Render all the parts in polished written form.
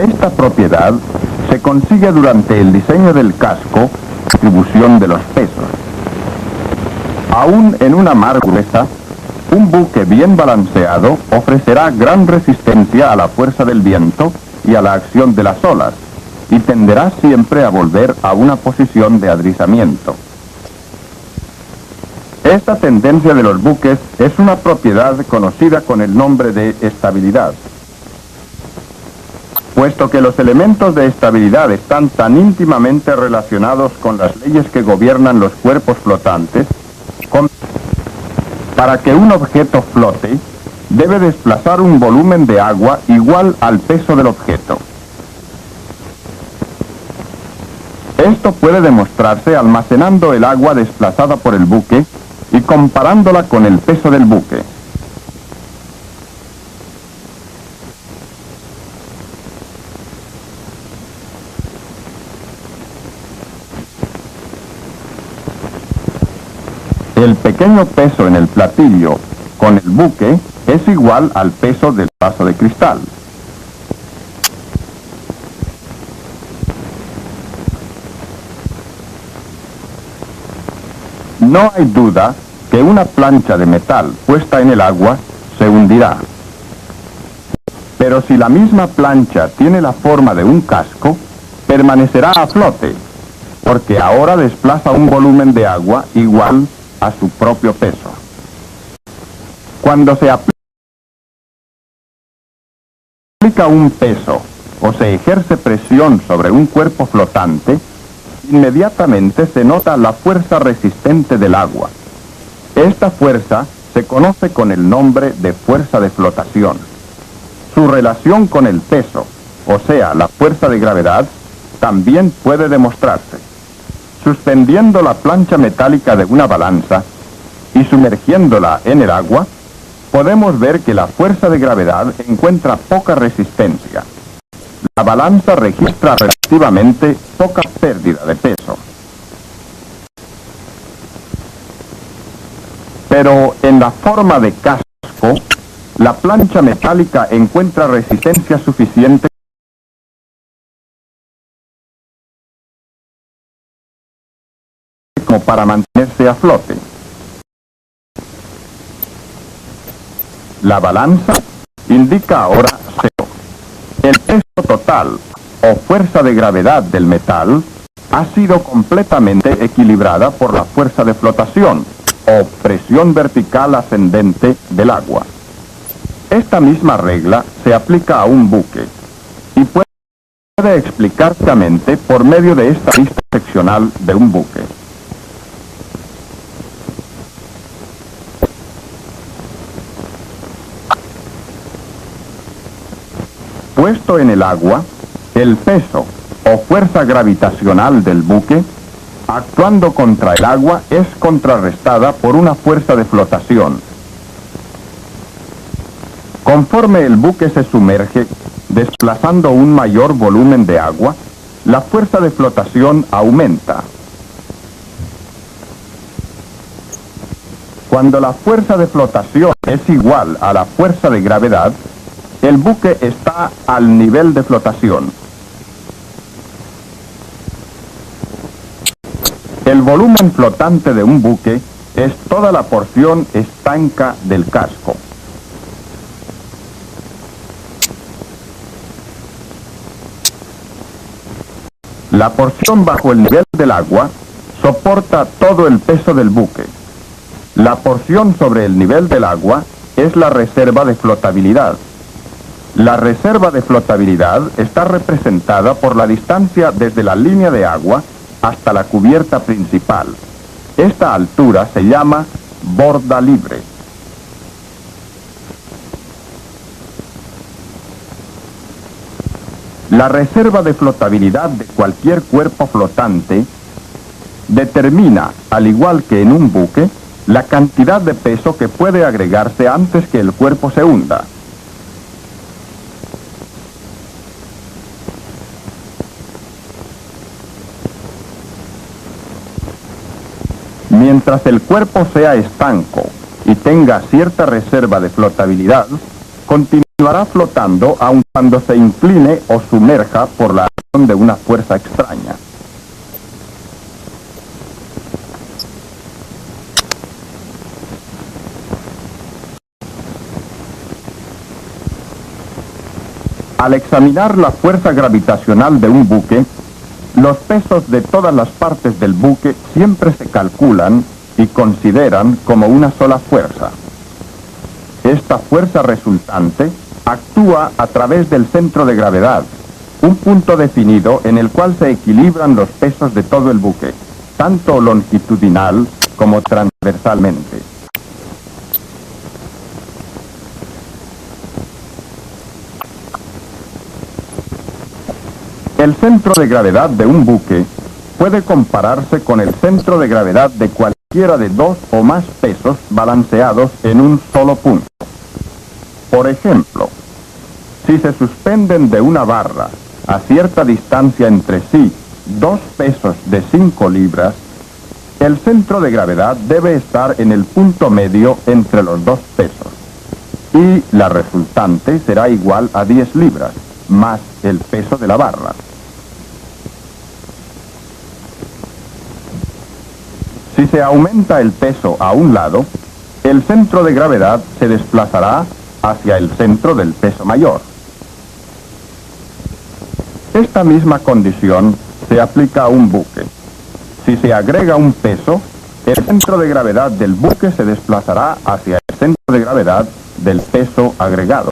Esta propiedad se consigue durante el diseño del casco, distribución de los pesos. Aún en una mar gruesa, un buque bien balanceado ofrecerá gran resistencia a la fuerza del viento y a la acción de las olas, y tenderá siempre a volver a una posición de adrizamiento. Esta tendencia de los buques es una propiedad conocida con el nombre de estabilidad. Puesto que los elementos de estabilidad están tan íntimamente relacionados con las leyes que gobiernan los cuerpos flotantes, para que un objeto flote, debe desplazar un volumen de agua igual al peso del objeto. Esto puede demostrarse almacenando el agua desplazada por el buque y comparándola con el peso del buque. El pequeño peso en el platillo con el buque es igual al peso del vaso de cristal. No hay duda que una plancha de metal puesta en el agua se hundirá. Pero si la misma plancha tiene la forma de un casco, permanecerá a flote, porque ahora desplaza un volumen de agua igual a su propio peso. Cuando se aplica un peso o se ejerce presión sobre un cuerpo flotante, inmediatamente se nota la fuerza resistente del agua. Esta fuerza se conoce con el nombre de fuerza de flotación. Su relación con el peso, o sea, la fuerza de gravedad, también puede demostrarse. Suspendiendo la plancha metálica de una balanza y sumergiéndola en el agua, podemos ver que la fuerza de gravedad encuentra poca resistencia. La balanza registra relativamente poca pérdida de peso. Pero en la forma de casco, la plancha metálica encuentra resistencia suficiente como para mantenerse a flote. La balanza indica ahora 0. El peso total o fuerza de gravedad del metal ha sido completamente equilibrada por la fuerza de flotación o presión vertical ascendente del agua. Esta misma regla se aplica a un buque y puede explicarse claramente por medio de esta vista seccional de un buque. Puesto en el agua, el peso o fuerza gravitacional del buque, actuando contra el agua, es contrarrestada por una fuerza de flotación. Conforme el buque se sumerge, desplazando un mayor volumen de agua, la fuerza de flotación aumenta. Cuando la fuerza de flotación es igual a la fuerza de gravedad, el buque está al nivel de flotación. El volumen flotante de un buque es toda la porción estanca del casco. La porción bajo el nivel del agua soporta todo el peso del buque. La porción sobre el nivel del agua es la reserva de flotabilidad. La reserva de flotabilidad está representada por la distancia desde la línea de agua hasta la cubierta principal. Esta altura se llama borda libre. La reserva de flotabilidad de cualquier cuerpo flotante determina, al igual que en un buque, la cantidad de peso que puede agregarse antes que el cuerpo se hunda. Mientras el cuerpo sea estanco y tenga cierta reserva de flotabilidad, continuará continuará flotando aun cuando se incline o sumerja por la acción de una fuerza extraña. Al examinar la fuerza gravitacional de un buque, los pesos de todas las partes del buque siempre se calculan y consideran como una sola fuerza. Esta fuerza resultante actúa a través del centro de gravedad, un punto definido en el cual se equilibran los pesos de todo el buque, tanto longitudinal como transversalmente. El centro de gravedad de un buque puede compararse con el centro de gravedad de cualquiera de dos o más pesos balanceados en un solo punto. Por ejemplo, si se suspenden de una barra a cierta distancia entre sí dos pesos de 5 libras, el centro de gravedad debe estar en el punto medio entre los dos pesos, y la resultante será igual a 10 libras, más el peso de la barra. Si se aumenta el peso a un lado, el centro de gravedad se desplazará hacia el centro del peso mayor. Esta misma condición se aplica a un buque. Si se agrega un peso, el centro de gravedad del buque se desplazará hacia el centro de gravedad del peso agregado.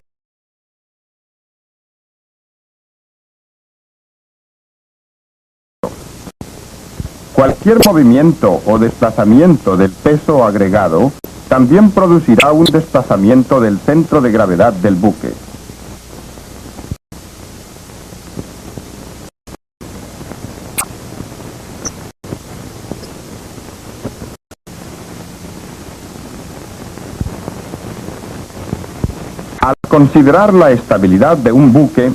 Cualquier movimiento o desplazamiento del peso agregado también producirá un desplazamiento del centro de gravedad del buque. Al considerar la estabilidad de un buque,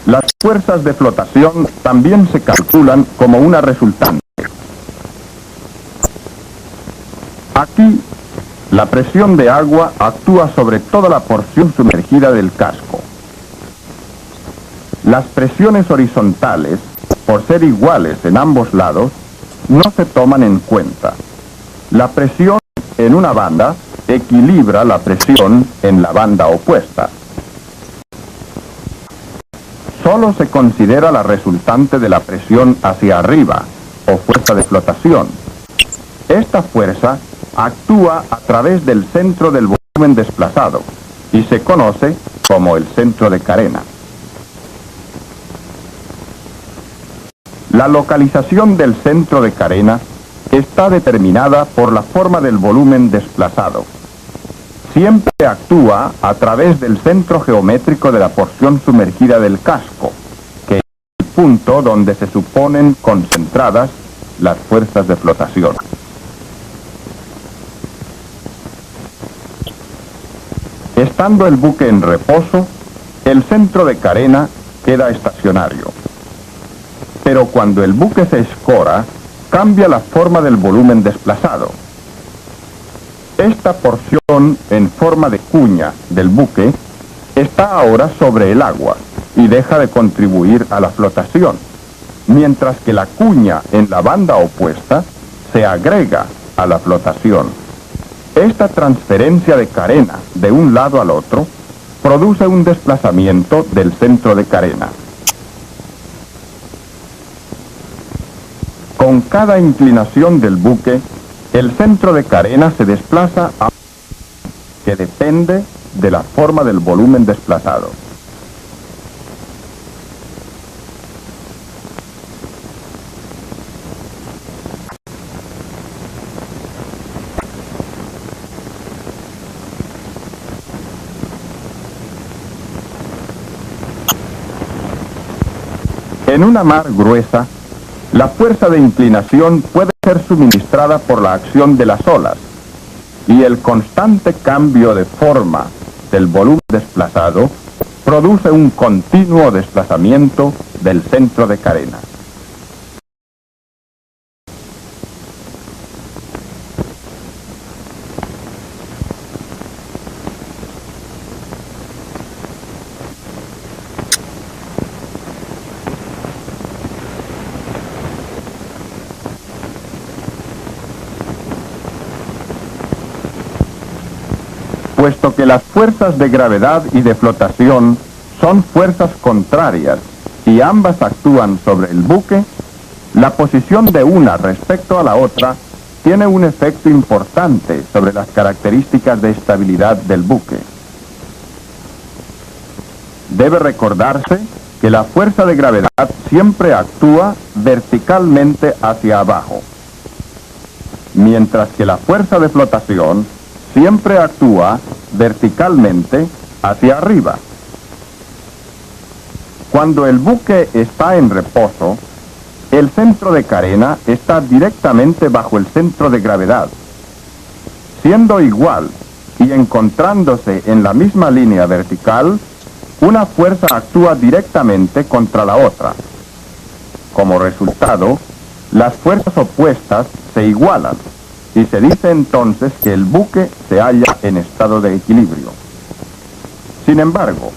las fuerzas de flotación también se calculan como una resultante. Aquí, la presión de agua actúa sobre toda la porción sumergida del casco. Las presiones horizontales, por ser iguales en ambos lados, no se toman en cuenta. La presión en una banda equilibra la presión en la banda opuesta. Solo se considera la resultante de la presión hacia arriba, o fuerza de flotación. Esta fuerza actúa a través del centro del volumen desplazado y se conoce como el centro de carena. La localización del centro de carena está determinada por la forma del volumen desplazado. Siempre actúa a través del centro geométrico de la porción sumergida del casco, que es el punto donde se suponen concentradas las fuerzas de flotación. Estando el buque en reposo, el centro de carena queda estacionario. Pero cuando el buque se escora, cambia la forma del volumen desplazado. Esta porción en forma de cuña del buque está ahora sobre el agua y deja de contribuir a la flotación, mientras que la cuña en la banda opuesta se agrega a la flotación. Esta transferencia de carena de un lado al otro produce un desplazamiento del centro de carena. Con cada inclinación del buque, el centro de carena se desplaza a que depende de la forma del volumen desplazado. En una mar gruesa, la fuerza de inclinación puede ser suministrada por la acción de las olas, y el constante cambio de forma del volumen desplazado produce un continuo desplazamiento del centro de carena. Puesto que las fuerzas de gravedad y de flotación son fuerzas contrarias y ambas actúan sobre el buque, la posición de una respecto a la otra tiene un efecto importante sobre las características de estabilidad del buque. Debe recordarse que la fuerza de gravedad siempre actúa verticalmente hacia abajo, mientras que la fuerza de flotación siempre actúa verticalmente hacia arriba. Cuando el buque está en reposo, el centro de carena está directamente bajo el centro de gravedad. Siendo igual y encontrándose en la misma línea vertical, una fuerza actúa directamente contra la otra. Como resultado, las fuerzas opuestas se igualan y se dice entonces que el buque se halla en estado de equilibrio. Sin embargo,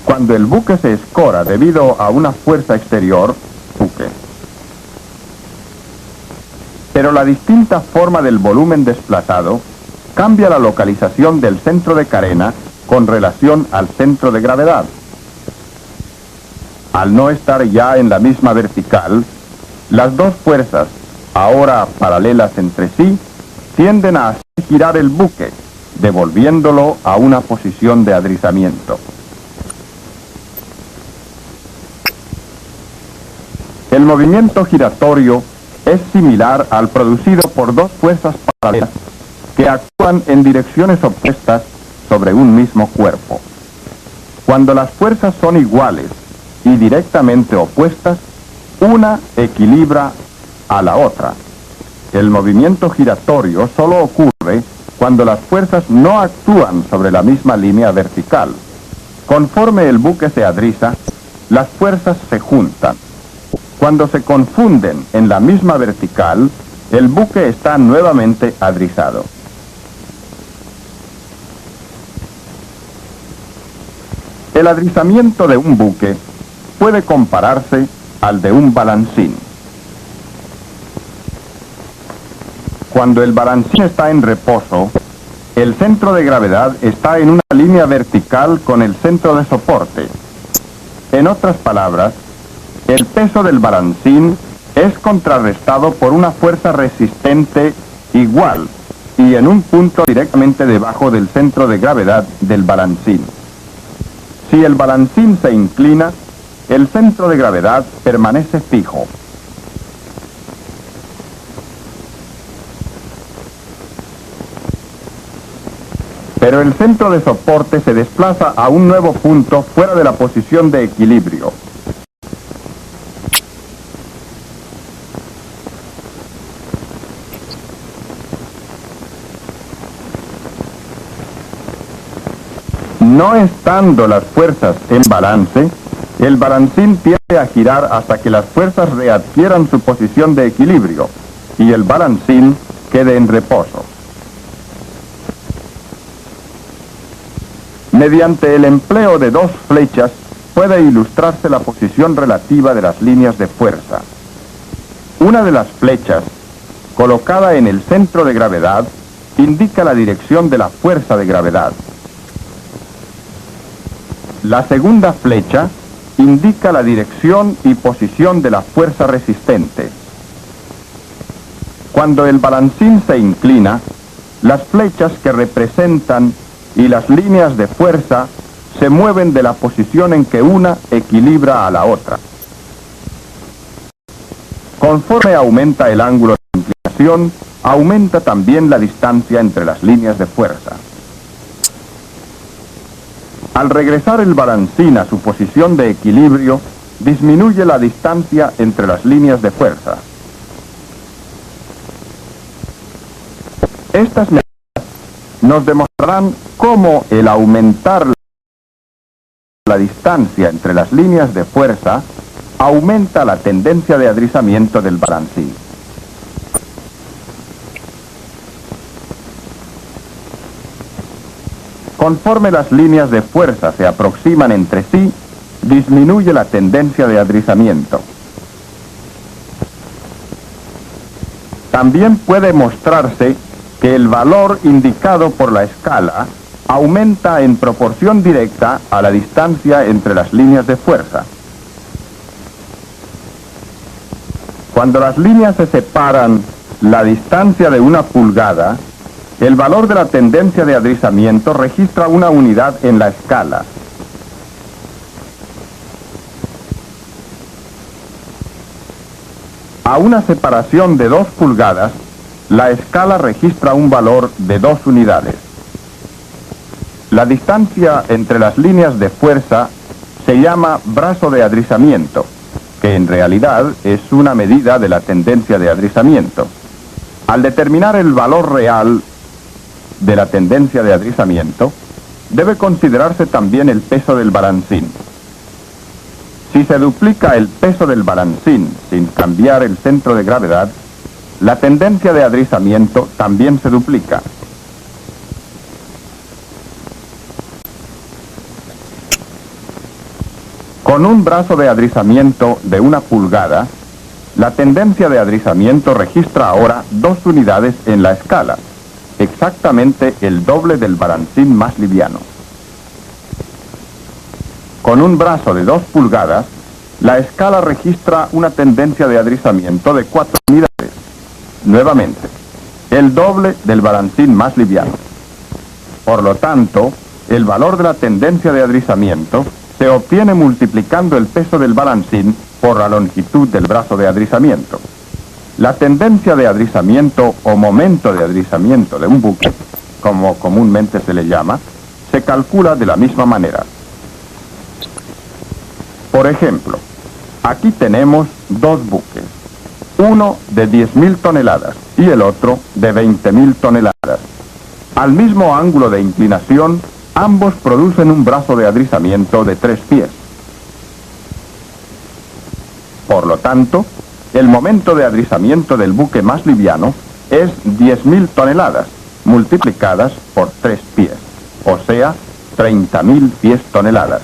cuando el buque se escora debido a una fuerza exterior, buque. Pero la distinta forma del volumen desplazado cambia la localización del centro de carena con relación al centro de gravedad. Al no estar ya en la misma vertical, las dos fuerzas, ahora paralelas entre sí, tienden a hacer girar el buque, devolviéndolo a una posición de adrizamiento. El movimiento giratorio es similar al producido por dos fuerzas paralelas que actúan en direcciones opuestas sobre un mismo cuerpo. Cuando las fuerzas son iguales y directamente opuestas, una equilibra a la otra. El movimiento giratorio solo ocurre cuando las fuerzas no actúan sobre la misma línea vertical. Conforme el buque se adriza, las fuerzas se juntan. Cuando se confunden en la misma vertical, el buque está nuevamente adrizado. El adrizamiento de un buque puede compararse al de un balancín. Cuando el balancín está en reposo, el centro de gravedad está en una línea vertical con el centro de soporte. En otras palabras, el peso del balancín es contrarrestado por una fuerza resistente igual y en un punto directamente debajo del centro de gravedad del balancín. Si el balancín se inclina, el centro de gravedad permanece fijo. Pero el centro de soporte se desplaza a un nuevo punto fuera de la posición de equilibrio. No estando las fuerzas en balance, el balancín tiende a girar hasta que las fuerzas readquieran su posición de equilibrio y el balancín quede en reposo. Mediante el empleo de dos flechas puede ilustrarse la posición relativa de las líneas de fuerza. Una de las flechas, colocada en el centro de gravedad, indica la dirección de la fuerza de gravedad. La segunda flecha indica la dirección y posición de la fuerza resistente. Cuando el balancín se inclina, las flechas que representan y las líneas de fuerza se mueven de la posición en que una equilibra a la otra. Conforme aumenta el ángulo de inclinación, aumenta también la distancia entre las líneas de fuerza. Al regresar el balancín a su posición de equilibrio, disminuye la distancia entre las líneas de fuerza. Estas medidas nos demostrarán cómo el aumentar la distancia entre las líneas de fuerza aumenta la tendencia de adrizamiento del balancín. Conforme las líneas de fuerza se aproximan entre sí, disminuye la tendencia de adrizamiento. También puede mostrarse que el valor indicado por la escala aumenta en proporción directa a la distancia entre las líneas de fuerza. Cuando las líneas se separan la distancia de 1 pulgada, el valor de la tendencia de adrizamiento registra una unidad en la escala. A una separación de 2 pulgadas, la escala registra un valor de 2 unidades. La distancia entre las líneas de fuerza se llama brazo de adrizamiento, que en realidad es una medida de la tendencia de adrizamiento. Al determinar el valor real de la tendencia de adrizamiento, debe considerarse también el peso del balancín. Si se duplica el peso del balancín sin cambiar el centro de gravedad, la tendencia de adrizamiento también se duplica. Con un brazo de adrizamiento de 1 pulgada, la tendencia de adrizamiento registra ahora 2 unidades en la escala, exactamente el doble del balancín más liviano. Con un brazo de 2 pulgadas, la escala registra una tendencia de adrizamiento de 4 unidades, nuevamente, el doble del balancín más liviano. Por lo tanto, el valor de la tendencia de adrizamiento se obtiene multiplicando el peso del balancín por la longitud del brazo de adrizamiento. La tendencia de adrizamiento o momento de adrizamiento de un buque, como comúnmente se le llama, se calcula de la misma manera. Por ejemplo, aquí tenemos 2 buques, uno de 10.000 toneladas y el otro de 20.000 toneladas. Al mismo ángulo de inclinación, ambos producen un brazo de adrizamiento de 3 pies. Por lo tanto, el momento de adrizamiento del buque más liviano es 10.000 toneladas multiplicadas por 3 pies, o sea, 30.000 pies toneladas.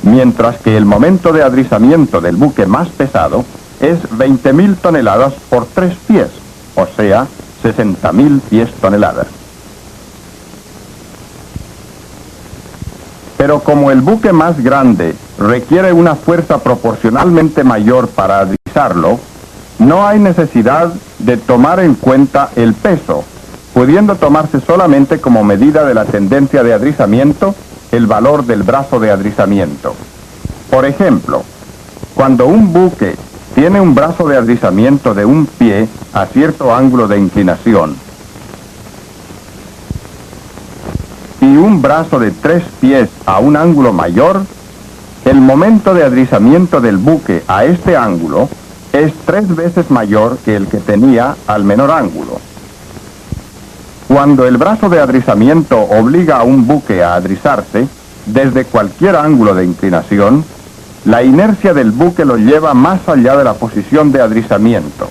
Mientras que el momento de adrizamiento del buque más pesado es 20.000 toneladas por 3 pies, o sea, 60.000 pies toneladas. Pero como el buque más grande requiere una fuerza proporcionalmente mayor para adrizarlo, no hay necesidad de tomar en cuenta el peso, pudiendo tomarse solamente como medida de la tendencia de adrizamiento el valor del brazo de adrizamiento. Por ejemplo, cuando un buque tiene un brazo de adrizamiento de 1 pie a cierto ángulo de inclinación y un brazo de 3 pies a un ángulo mayor, el momento de adrizamiento del buque a este ángulo es 3 veces mayor que el que tenía al menor ángulo. Cuando el brazo de adrizamiento obliga a un buque a adrizarse desde cualquier ángulo de inclinación, la inercia del buque lo lleva más allá de la posición de adrizamiento.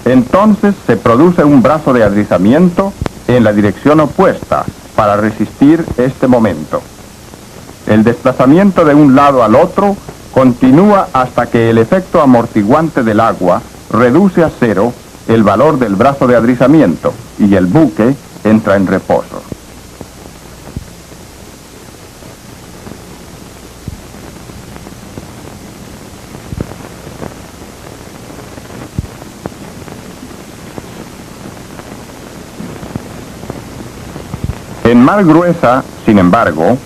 Entonces se produce un brazo de adrizamiento en la dirección opuesta para resistir este momento. El desplazamiento de un lado al otro continúa hasta que el efecto amortiguante del agua reduce a 0 el valor del brazo de adrizamiento y el buque entra en reposo. En mar gruesa, sin embargo,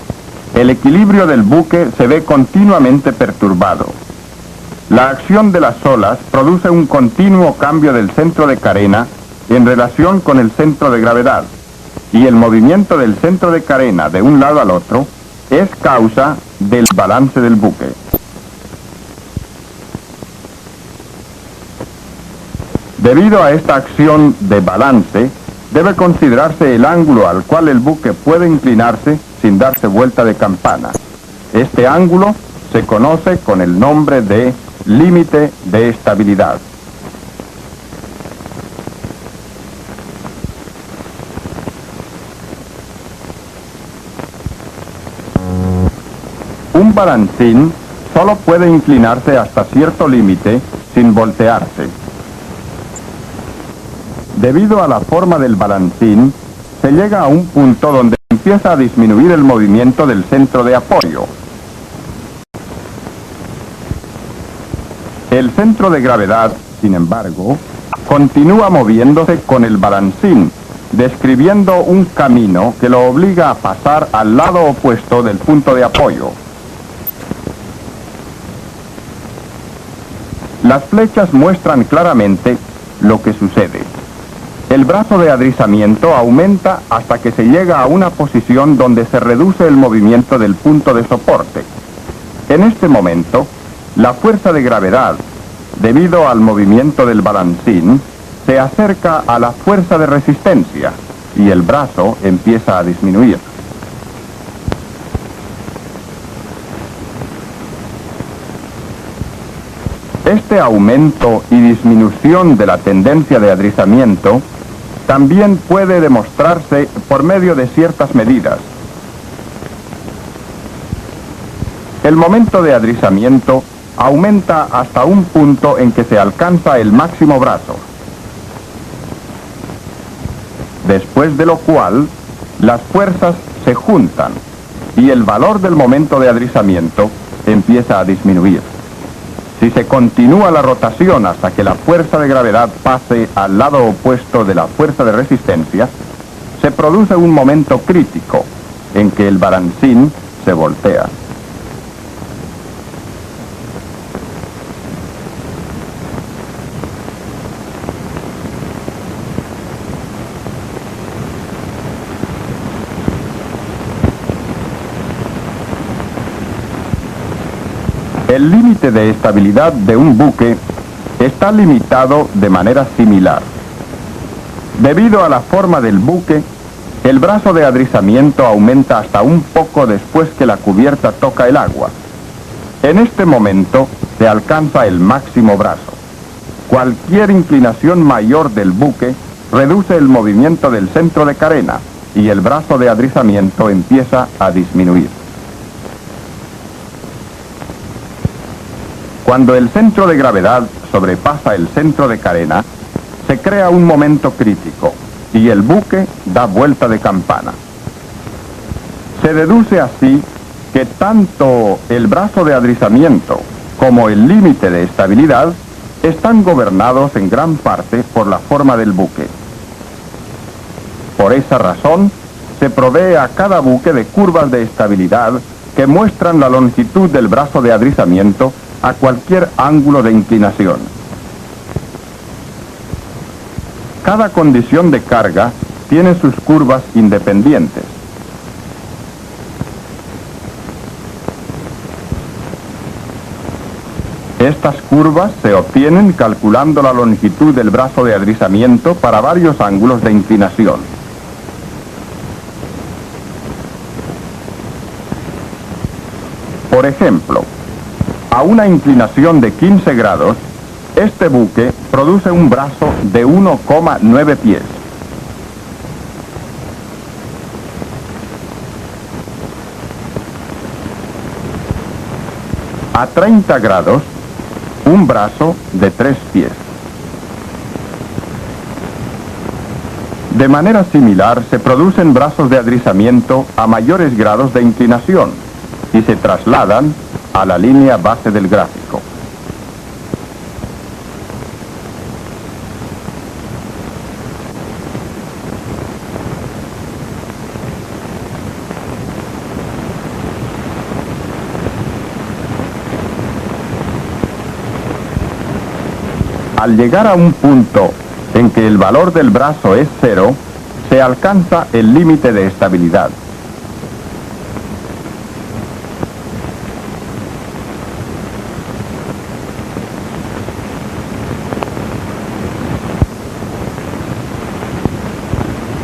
el equilibrio del buque se ve continuamente perturbado. La acción de las olas produce un continuo cambio del centro de carena en relación con el centro de gravedad, y el movimiento del centro de carena de un lado al otro es causa del balance del buque. Debido a esta acción de balance, debe considerarse el ángulo al cual el buque puede inclinarse sin darse vuelta de campana. Este ángulo se conoce con el nombre de límite de estabilidad. Un balancín solo puede inclinarse hasta cierto límite sin voltearse. Debido a la forma del balancín, se llega a un punto donde empieza a disminuir el movimiento del centro de apoyo. El centro de gravedad, sin embargo, continúa moviéndose con el balancín, describiendo un camino que lo obliga a pasar al lado opuesto del punto de apoyo. Las flechas muestran claramente lo que sucede. El brazo de adrizamiento aumenta hasta que se llega a una posición donde se reduce el movimiento del punto de soporte. En este momento, la fuerza de gravedad, debido al movimiento del balancín, se acerca a la fuerza de resistencia y el brazo empieza a disminuir. Este aumento y disminución de la tendencia de adrizamiento también puede demostrarse por medio de ciertas medidas. El momento de adrizamiento aumenta hasta un punto en que se alcanza el máximo brazo, después de lo cual las fuerzas se juntan y el valor del momento de adrizamiento empieza a disminuir. Si se continúa la rotación hasta que la fuerza de gravedad pase al lado opuesto de la fuerza de resistencia, se produce un momento crítico en que el balancín se voltea. El límite de estabilidad de un buque está limitado de manera similar. Debido a la forma del buque, el brazo de adrizamiento aumenta hasta un poco después que la cubierta toca el agua. En este momento se alcanza el máximo brazo. Cualquier inclinación mayor del buque reduce el movimiento del centro de carena y el brazo de adrizamiento empieza a disminuir. Cuando el centro de gravedad sobrepasa el centro de carena, se crea un momento crítico y el buque da vuelta de campana. Se deduce así que tanto el brazo de adrizamiento como el límite de estabilidad están gobernados en gran parte por la forma del buque. Por esa razón, se provee a cada buque de curvas de estabilidad que muestran la longitud del brazo de adrizamiento a cualquier ángulo de inclinación. Cada condición de carga tiene sus curvas independientes. Estas curvas se obtienen calculando la longitud del brazo de adrizamiento para varios ángulos de inclinación. Por ejemplo, a una inclinación de 15 grados, este buque produce un brazo de 1,9 pies. A 30 grados, un brazo de 3 pies. De manera similar, se producen brazos de adrizamiento a mayores grados de inclinación y se trasladan a la línea base del gráfico. Al llegar a un punto en que el valor del brazo es 0, se alcanza el límite de estabilidad.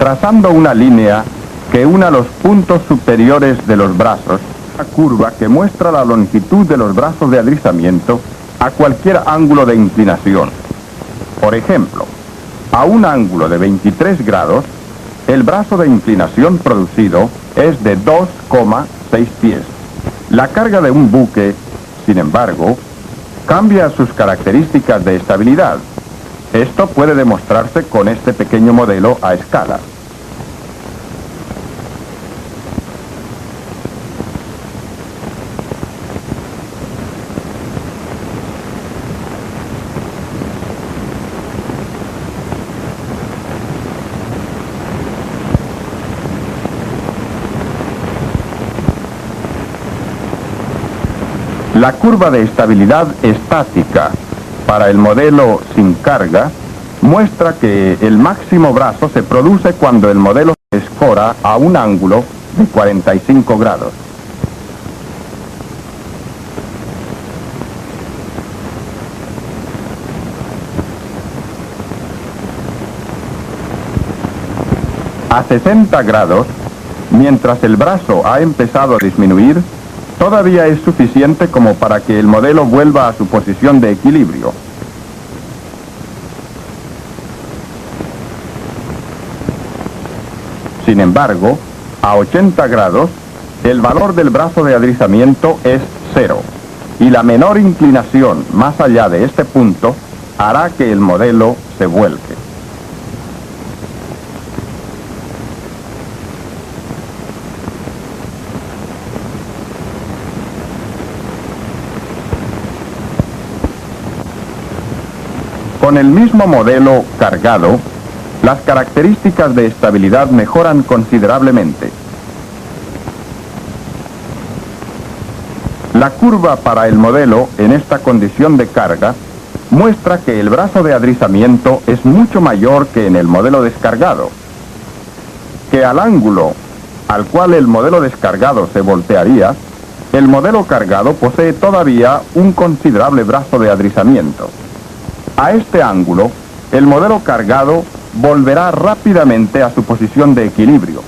Trazando una línea que una los puntos superiores de los brazos, una curva que muestra la longitud de los brazos de adrizamiento a cualquier ángulo de inclinación. Por ejemplo, a un ángulo de 23 grados, el brazo de inclinación producido es de 2,6 pies. La carga de un buque, sin embargo, cambia sus características de estabilidad. Esto puede demostrarse con este pequeño modelo a escala. La curva de estabilidad estática para el modelo sin carga muestra que el máximo brazo se produce cuando el modelo se escora a un ángulo de 45 grados. A 60 grados, mientras el brazo ha empezado a disminuir, todavía es suficiente como para que el modelo vuelva a su posición de equilibrio. Sin embargo, a 80 grados, el valor del brazo de adrizamiento es 0, y la menor inclinación más allá de este punto hará que el modelo se vuelque. Con el mismo modelo cargado, las características de estabilidad mejoran considerablemente. La curva para el modelo en esta condición de carga muestra que el brazo de adrizamiento es mucho mayor que en el modelo descargado, que al ángulo al cual el modelo descargado se voltearía, el modelo cargado posee todavía un considerable brazo de adrizamiento. A este ángulo, el modelo cargado volverá rápidamente a su posición de equilibrio.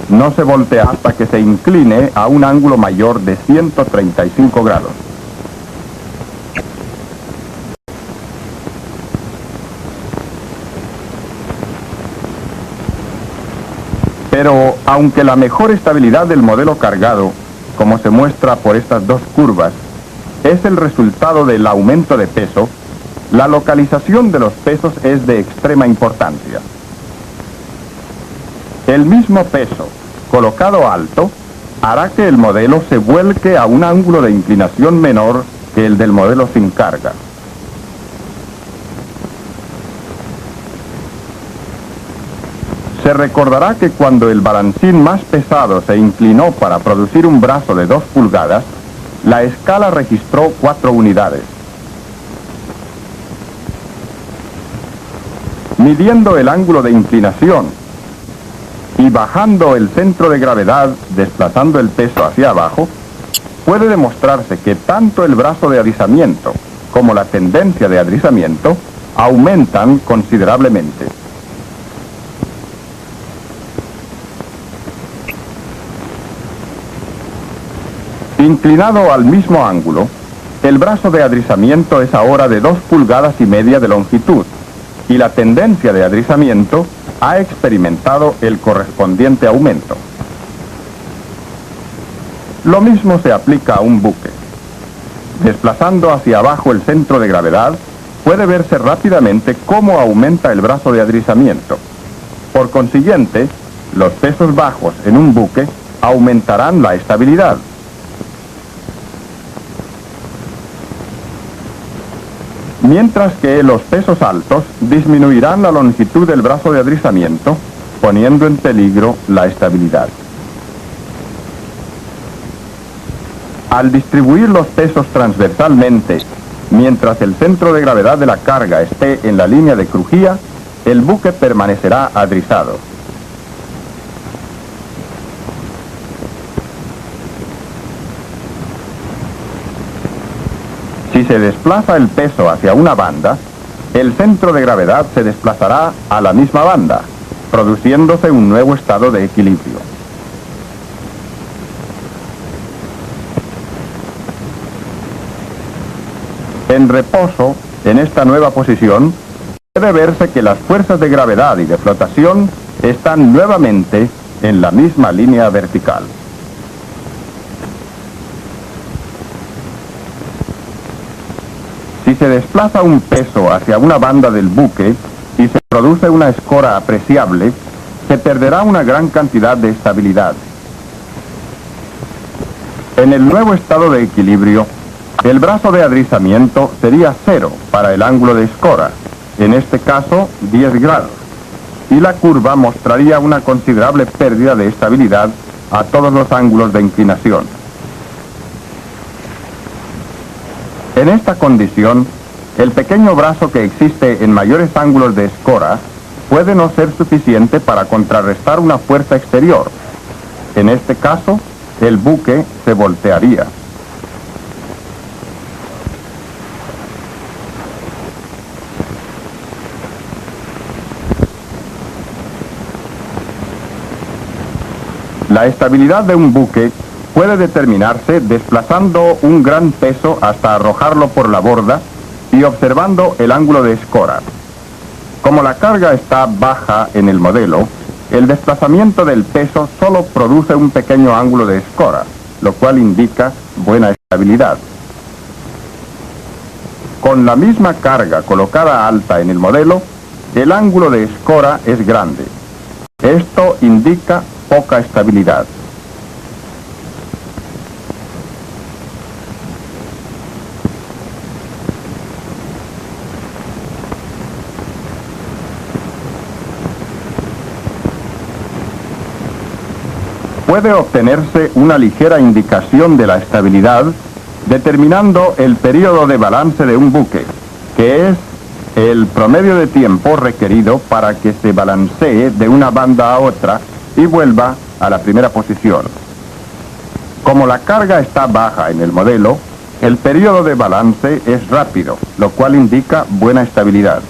No se voltea hasta que se incline a un ángulo mayor de 135 grados. Pero, aunque la mejor estabilidad del modelo cargado, como se muestra por estas dos curvas, es el resultado del aumento de peso, la localización de los pesos es de extrema importancia. El mismo peso, colocado alto, hará que el modelo se vuelque a un ángulo de inclinación menor que el del modelo sin carga. Se recordará que cuando el balancín más pesado se inclinó para producir un brazo de 2 pulgadas, la escala registró 4 unidades. Midiendo el ángulo de inclinación y bajando el centro de gravedad, desplazando el peso hacia abajo, puede demostrarse que tanto el brazo de adrizamiento como la tendencia de adrizamiento aumentan considerablemente. Inclinado al mismo ángulo, el brazo de adrizamiento es ahora de 2,5 pulgadas de longitud, y la tendencia de adrizamiento ha experimentado el correspondiente aumento. Lo mismo se aplica a un buque. Desplazando hacia abajo el centro de gravedad, puede verse rápidamente cómo aumenta el brazo de adrizamiento. Por consiguiente, los pesos bajos en un buque aumentarán la estabilidad. Mientras que los pesos altos disminuirán la longitud del brazo de adrizamiento, poniendo en peligro la estabilidad. Al distribuir los pesos transversalmente, mientras el centro de gravedad de la carga esté en la línea de crujía, el buque permanecerá adrizado. Si se desplaza el peso hacia una banda, el centro de gravedad se desplazará a la misma banda, produciéndose un nuevo estado de equilibrio. En reposo, en esta nueva posición, puede verse que las fuerzas de gravedad y de flotación están nuevamente en la misma línea vertical. se desplaza un peso hacia una banda del buque y se produce una escora apreciable, se perderá una gran cantidad de estabilidad. En el nuevo estado de equilibrio, el brazo de adrizamiento sería 0 para el ángulo de escora, en este caso 10 grados, y la curva mostraría una considerable pérdida de estabilidad a todos los ángulos de inclinación. En esta condición, el pequeño brazo que existe en mayores ángulos de escora puede no ser suficiente para contrarrestar una fuerza exterior. En este caso, el buque se voltearía. La estabilidad de un buque puede determinarse desplazando un gran peso hasta arrojarlo por la borda y observando el ángulo de escora. Como la carga está baja en el modelo, el desplazamiento del peso solo produce un pequeño ángulo de escora, lo cual indica buena estabilidad. Con la misma carga colocada alta en el modelo, el ángulo de escora es grande. Esto indica poca estabilidad. Puede obtenerse una ligera indicación de la estabilidad determinando el periodo de balance de un buque, que es el promedio de tiempo requerido para que se balancee de una banda a otra y vuelva a la primera posición. Como la carga está baja en el modelo, el periodo de balance es rápido, lo cual indica buena estabilidad.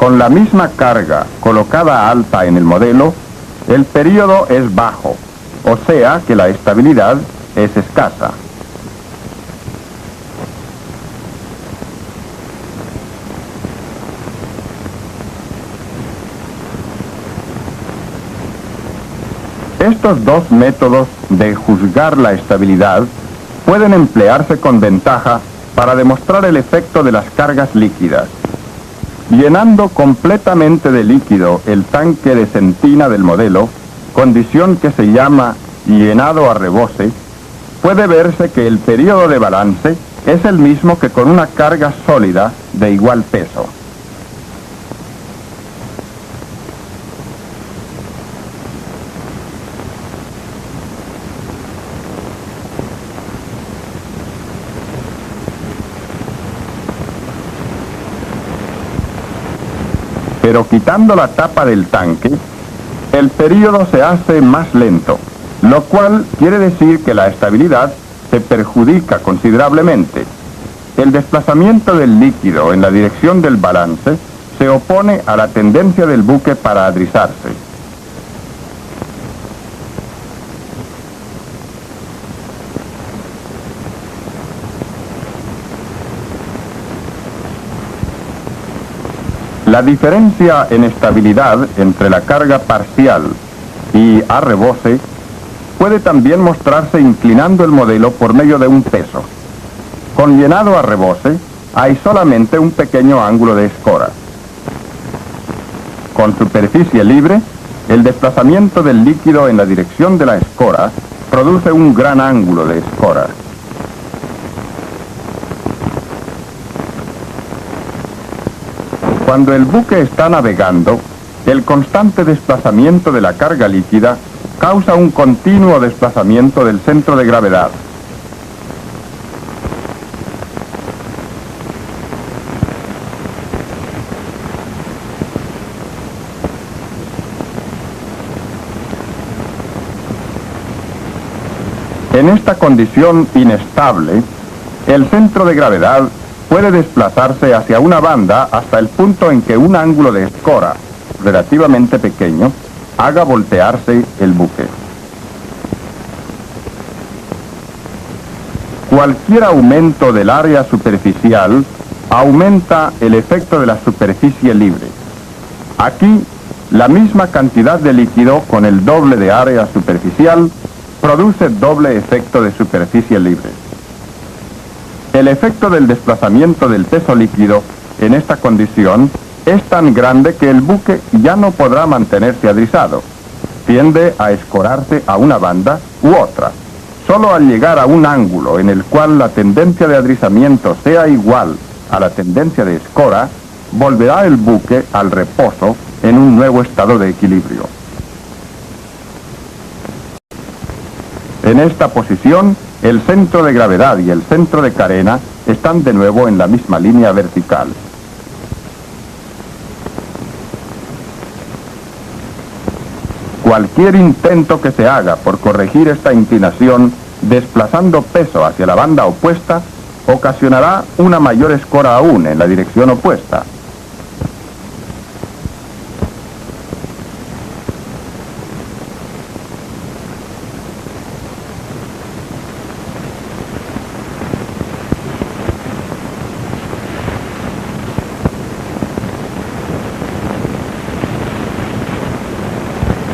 Con la misma carga colocada alta en el modelo, el periodo es bajo, o sea que la estabilidad es escasa. Estos dos métodos de juzgar la estabilidad pueden emplearse con ventaja para demostrar el efecto de las cargas líquidas. Llenando completamente de líquido el tanque de sentina del modelo, condición que se llama llenado a rebose, puede verse que el periodo de balance es el mismo que con una carga sólida de igual peso. Pero quitando la tapa del tanque, el periodo se hace más lento, lo cual quiere decir que la estabilidad se perjudica considerablemente. El desplazamiento del líquido en la dirección del balance se opone a la tendencia del buque para adrizarse. La diferencia en estabilidad entre la carga parcial y a rebose puede también mostrarse inclinando el modelo por medio de un peso. Con llenado a rebose hay solamente un pequeño ángulo de escora. Con superficie libre, el desplazamiento del líquido en la dirección de la escora produce un gran ángulo de escora. Cuando el buque está navegando, el constante desplazamiento de la carga líquida causa un continuo desplazamiento del centro de gravedad. En esta condición inestable, el centro de gravedad puede desplazarse hacia una banda hasta el punto en que un ángulo de escora, relativamente pequeño, haga voltearse el buque. Cualquier aumento del área superficial aumenta el efecto de la superficie libre. Aquí, la misma cantidad de líquido con el doble de área superficial produce doble efecto de superficie libre. El efecto del desplazamiento del peso líquido en esta condición es tan grande que el buque ya no podrá mantenerse adrizado. Tiende a escorarse a una banda u otra. Solo al llegar a un ángulo en el cual la tendencia de adrizamiento sea igual a la tendencia de escora, volverá el buque al reposo en un nuevo estado de equilibrio. En esta posición, el centro de gravedad y el centro de carena están de nuevo en la misma línea vertical. Cualquier intento que se haga por corregir esta inclinación desplazando peso hacia la banda opuesta ocasionará una mayor escora aún en la dirección opuesta.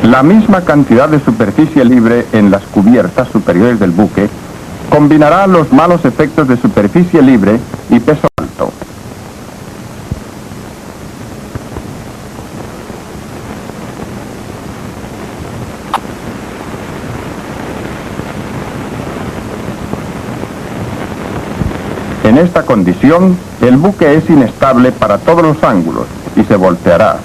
La misma cantidad de superficie libre en las cubiertas superiores del buque combinará los malos efectos de superficie libre y peso alto. En esta condición, el buque es inestable para todos los ángulos y se volteará.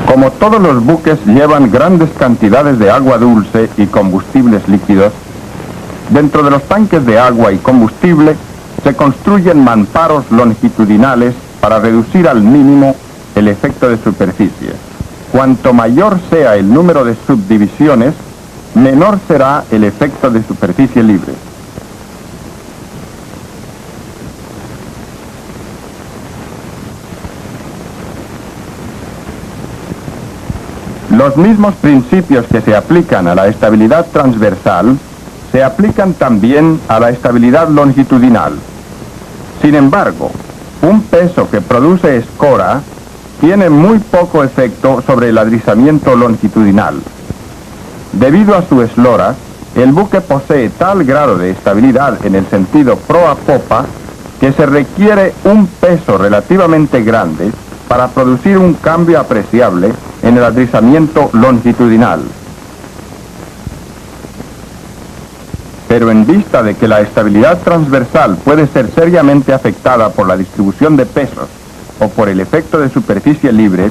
Como todos los buques llevan grandes cantidades de agua dulce y combustibles líquidos, dentro de los tanques de agua y combustible se construyen mamparos longitudinales para reducir al mínimo el efecto de superficie. Cuanto mayor sea el número de subdivisiones, menor será el efecto de superficie libre. Los mismos principios que se aplican a la estabilidad transversal se aplican también a la estabilidad longitudinal. Sin embargo, un peso que produce escora tiene muy poco efecto sobre el adrizamiento longitudinal. Debido a su eslora, el buque posee tal grado de estabilidad en el sentido proa popa que se requiere un peso relativamente grande para producir un cambio apreciable en el adrizamiento longitudinal. Pero en vista de que la estabilidad transversal puede ser seriamente afectada por la distribución de pesos o por el efecto de superficie libre,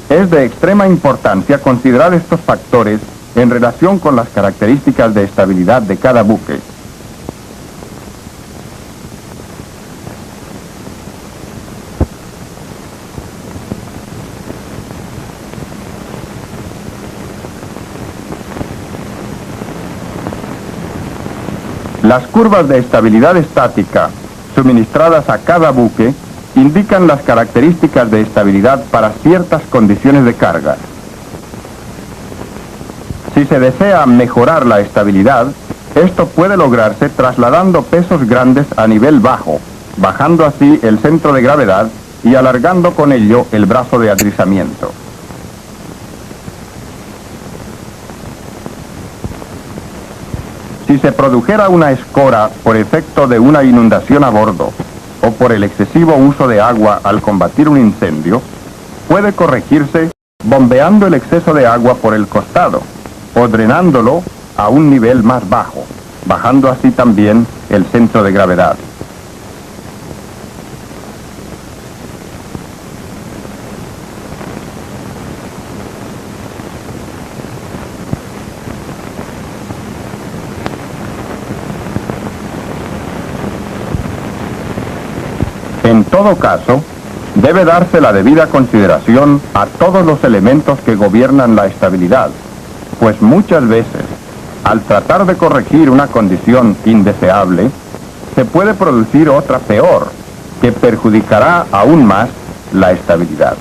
es de extrema importancia considerar estos factores en relación con las características de estabilidad de cada buque. Las curvas de estabilidad estática suministradas a cada buque indican las características de estabilidad para ciertas condiciones de carga. Si se desea mejorar la estabilidad, esto puede lograrse trasladando pesos grandes a nivel bajo, bajando así el centro de gravedad y alargando con ello el brazo de adrizamiento. Si se produjera una escora por efecto de una inundación a bordo o por el excesivo uso de agua al combatir un incendio, puede corregirse bombeando el exceso de agua por el costado o drenándolo a un nivel más bajo, bajando así también el centro de gravedad. En todo caso, debe darse la debida consideración a todos los elementos que gobiernan la estabilidad, pues muchas veces, al tratar de corregir una condición indeseable, se puede producir otra peor, que perjudicará aún más la estabilidad.